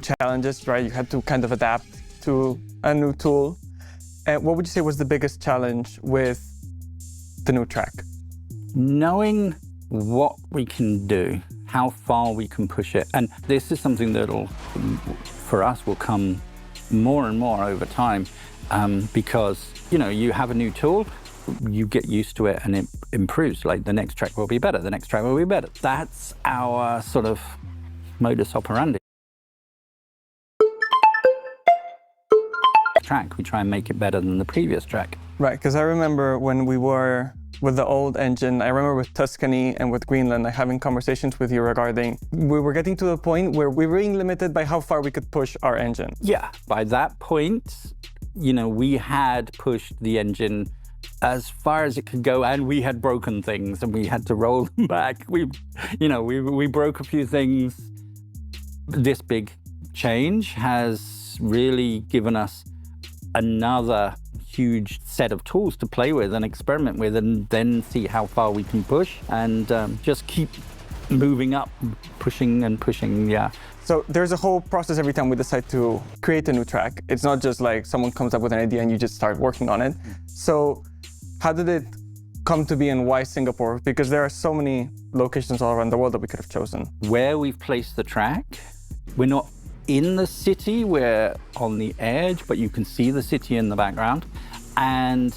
challenges, right? You had to kind of adapt to a new tool. And what would you say was the biggest challenge with the new track? Knowing what we can do, how far we can push it. And this is something that'll, for us, will come more and more over time because, you have a new tool, you get used to it and it improves. Like the next track will be better, the next track will be better. That's our sort of modus operandi. Track, we try and make it better than the previous track. Right, because I remember when we were with the old engine, I remember with Tuscany and with Greenland, having conversations with you regarding, we were getting to the point where we were being limited by how far we could push our engine. Yeah, by that point, we had pushed the engine as far as it could go, and we had broken things and we had to roll them back. We broke a few things. This big change has really given us another huge set of tools to play with and experiment with, and then see how far we can push and just keep moving up, pushing and pushing, yeah. So there's a whole process every time we decide to create a new track. It's not just like someone comes up with an idea and you just start working on it. So how did it come to be and why Singapore? Because there are so many locations all around the world that we could have chosen. Where we've placed the track, we're not in the city, we're on the edge, but you can see the city in the background. And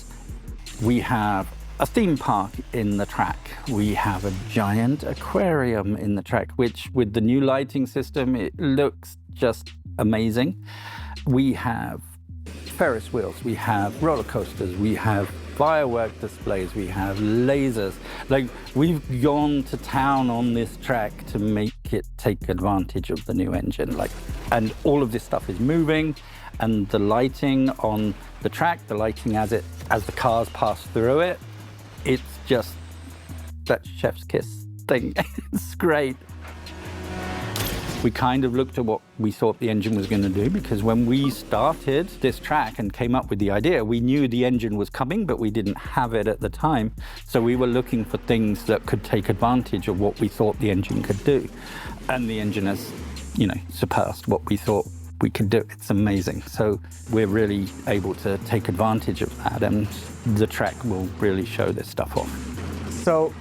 we have a theme park in the track. We have a giant aquarium in the track, which with the new lighting system, it looks just amazing. We have Ferris wheels, we have roller coasters, we have firework displays, we have lasers. Like, we've gone to town on this track to make it take advantage of the new engine. And all of this stuff is moving, and the lighting on the track, the lighting as the cars pass through it, it's just that chef's kiss thing. It's great. We kind of looked at what we thought the engine was going to do, because when we started this track and came up with the idea, we knew the engine was coming, but we didn't have it at the time. So we were looking for things that could take advantage of what we thought the engine could do. And the engine has, surpassed what we thought we could do. It's amazing. So we're really able to take advantage of that, and the track will really show this stuff off. So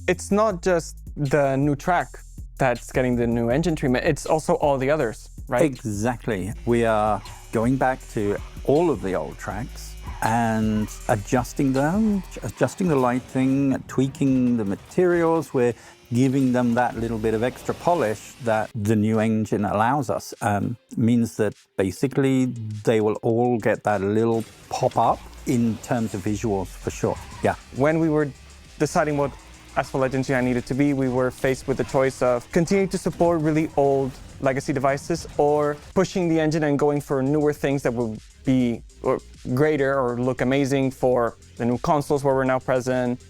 it's not just the new track that's getting the new engine treatment, it's also all the others, right? Exactly. We are going back to all of the old tracks and adjusting them, adjusting the lighting, tweaking the materials. We're giving them that little bit of extra polish that the new engine allows us. Means that basically they will all get that little pop up in terms of visuals, for sure. Yeah. When we were deciding what Asphalt Legends UI needed to be, we were faced with the choice of continuing to support really old legacy devices or pushing the engine and going for newer things that would be greater or look amazing for the new consoles where we're now present,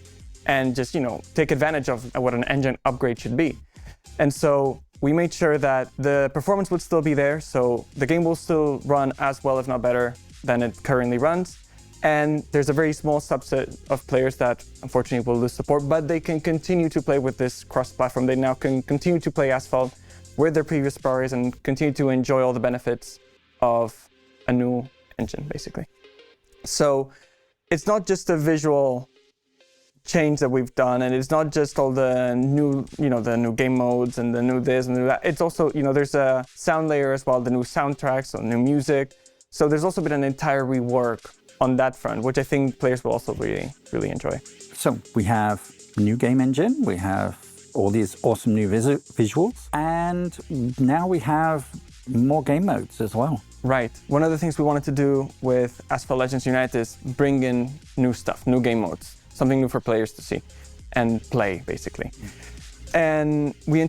and just, take advantage of what an engine upgrade should be. And so we made sure that the performance would still be there, so the game will still run as well, if not better, than it currently runs. And there's a very small subset of players that unfortunately will lose support, but they can continue to play with this cross-platform. They now can continue to play Asphalt with their previous priorities and continue to enjoy all the benefits of a new engine, basically. So it's not just a visual change that we've done, and it's not just all the new, the new game modes and the new this and the new that. It's also, there's a sound layer as well, the new soundtracks, so new music. So there's also been an entire rework on that front, which I think players will also really, really enjoy. So we have a new game engine, we have all these awesome new visuals, and now we have more game modes as well. Right. One of the things we wanted to do with Asphalt Legends Unite is bring in new stuff, new game modes, something new for players to see and play, basically. And we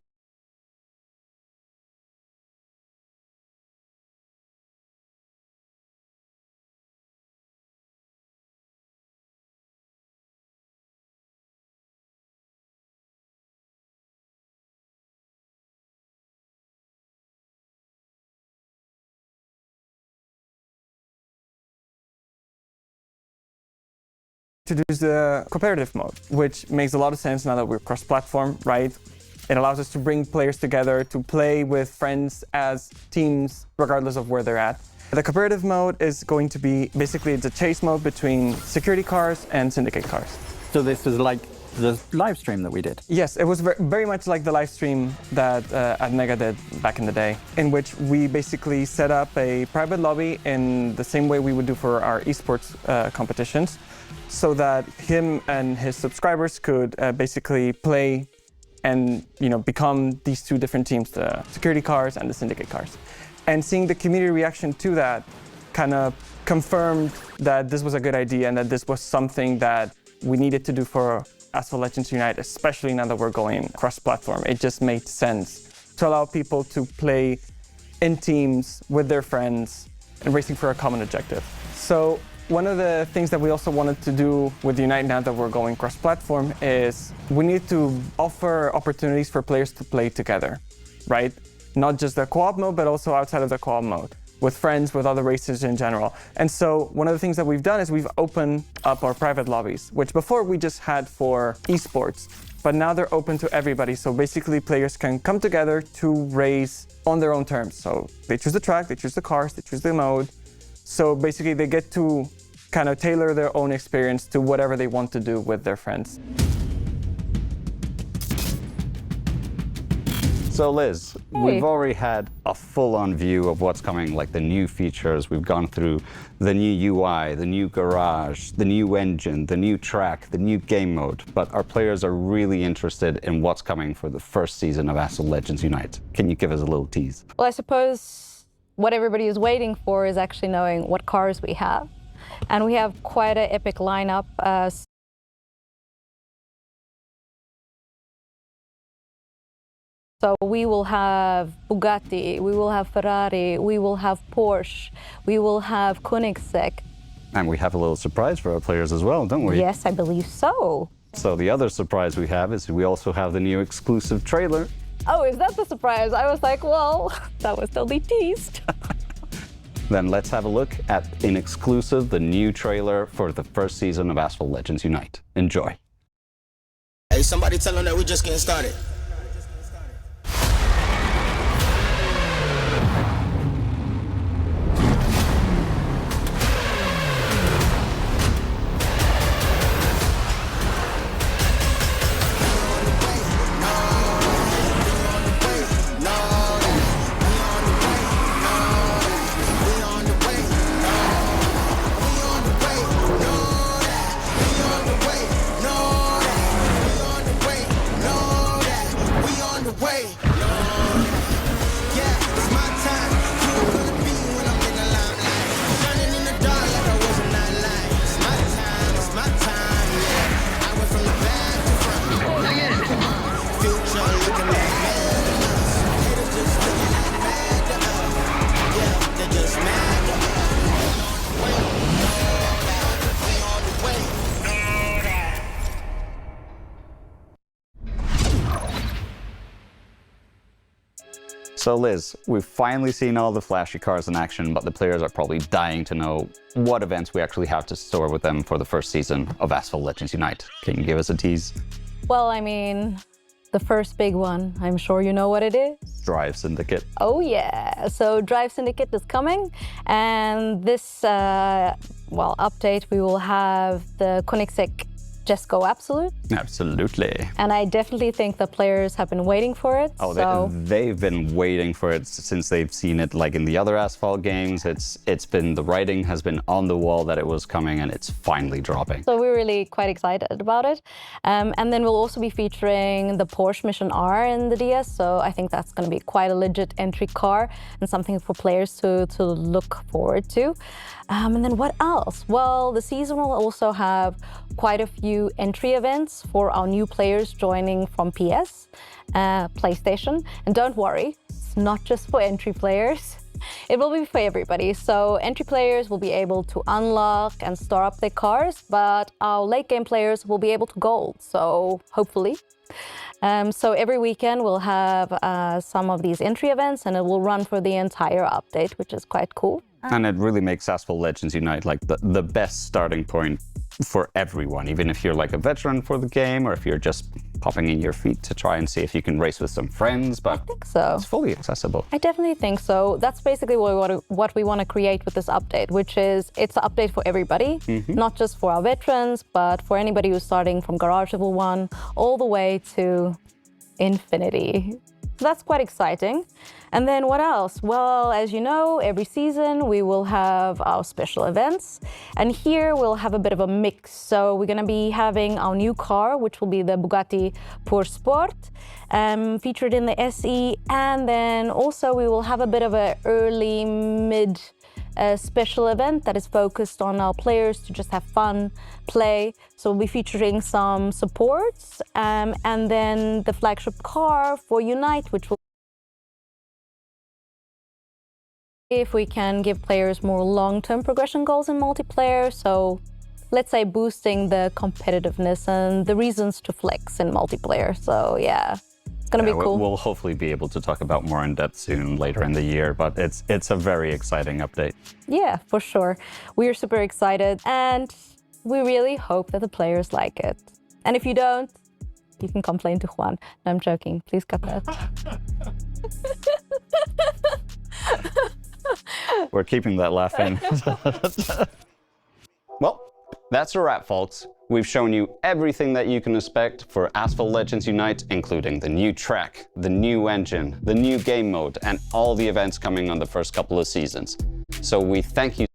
introduced the cooperative mode, which makes a lot of sense now that we're cross-platform, right? It allows us to bring players together to play with friends as teams, regardless of where they're at. The cooperative mode is going to be basically the chase mode between security cars and syndicate cars. So this is like the live stream that we did? Yes, it was very much like the live stream that Admega did back in the day, in which we basically set up a private lobby in the same way we would do for our esports competitions, so that him and his subscribers could basically play and become these two different teams, the security cars and the syndicate cars. And seeing the community reaction to that kind of confirmed that this was a good idea and that this was something that we needed to do for Asphalt Legends Unite, especially now that we're going cross-platform. It just made sense to allow people to play in teams with their friends and racing for a common objective. So one of the things that we also wanted to do with Unite now that we're going cross-platform is we need to offer opportunities for players to play together, right? Not just the co-op mode, but also outside of the co-op mode, with friends, with other racers in general. And so one of the things that we've done is we've opened up our private lobbies, which before we just had for esports, but now they're open to everybody. So basically players can come together to race on their own terms. So they choose the track, they choose the cars, they choose the mode. So basically they get to kind of tailor their own experience to whatever they want to do with their friends. So Liz, we've already had a full-on view of what's coming, like the new features. We've gone through the new UI, the new garage, the new engine, the new track, the new game mode. But our players are really interested in what's coming for the first season of Asphalt Legends Unite. Can you give us a little tease? Well, I suppose what everybody is waiting for is actually knowing what cars we have. And we have quite an epic lineup. So we will have Bugatti, we will have Ferrari, we will have Porsche, we will have Koenigsegg. And we have a little surprise for our players as well, don't we? Yes, I believe so. So the other surprise we have is we also have the new exclusive trailer. Oh, is that the surprise? I was like, well, that was totally teased. Then let's have a look at, in exclusive, the new trailer for the first season of Asphalt Legends Unite. Enjoy. Hey, somebody tell them that we're just getting started. So Liz, we've finally seen all the flashy cars in action, but the players are probably dying to know what events we actually have to store with them for the first season of Asphalt Legends Unite. Can you give us a tease? Well, I mean, the first big one, I'm sure you know what it is. Drive Syndicate. Oh yeah, so Drive Syndicate is coming, and this, update, we will have the Koenigsegg Just Go Absolute. Absolutely. And I definitely think the players have been waiting for it. Oh, so they've been waiting for it since they've seen it, like in the other Asphalt games. It's been, the writing has been on the wall that it was coming, and it's finally dropping. So we're really quite excited about it. And then we'll also be featuring the Porsche Mission R in the DS. So I think that's going to be quite a legit entry car and something for players to look forward to. And then what else? Well, the season will also have quite a few entry events for our new players joining from PS, PlayStation. And don't worry, it's not just for entry players. It will be for everybody. So entry players will be able to unlock and store up their cars, but our late game players will be able to gold. So hopefully. So every weekend we'll have some of these entry events, and it will run for the entire update, which is quite cool. And it really makes Asphalt Legends Unite like the best starting point for everyone, even if you're like a veteran for the game or if you're just popping in your feet to try and see if you can race with some friends, but I think so. it's fully accessible. I definitely think so. That's basically what we want to create with this update, which is it's an update for everybody, not just for our veterans, but for anybody who's starting from Garage Level 1 all the way to infinity. That's quite exciting. And then what else? Well, as you know, every season we will have our special events. And here we'll have a bit of a mix. So we're going to be having our new car, which will be the Bugatti Pour Sport, featured in the SE. And then also we will have a bit of an early mid special event that is focused on our players to just have fun, play. So we'll be featuring some supports and then the flagship car for Unite, which will if we can give players more long-term progression goals in multiplayer. So let's say boosting the competitiveness and the reasons to flex in multiplayer. So yeah. Gonna be cool. We'll hopefully be able to talk about more in depth soon later in the year, but it's a very exciting update. Yeah, for sure. We are super excited and we really hope that the players like it. And if you don't, you can complain to Juan. No, I'm joking. Please cut that. We're keeping that laugh in. Well, that's a wrap, folks. We've shown you everything that you can expect for Asphalt Legends Unite, including the new track, the new engine, the new game mode, and all the events coming on the first couple of seasons. So we thank you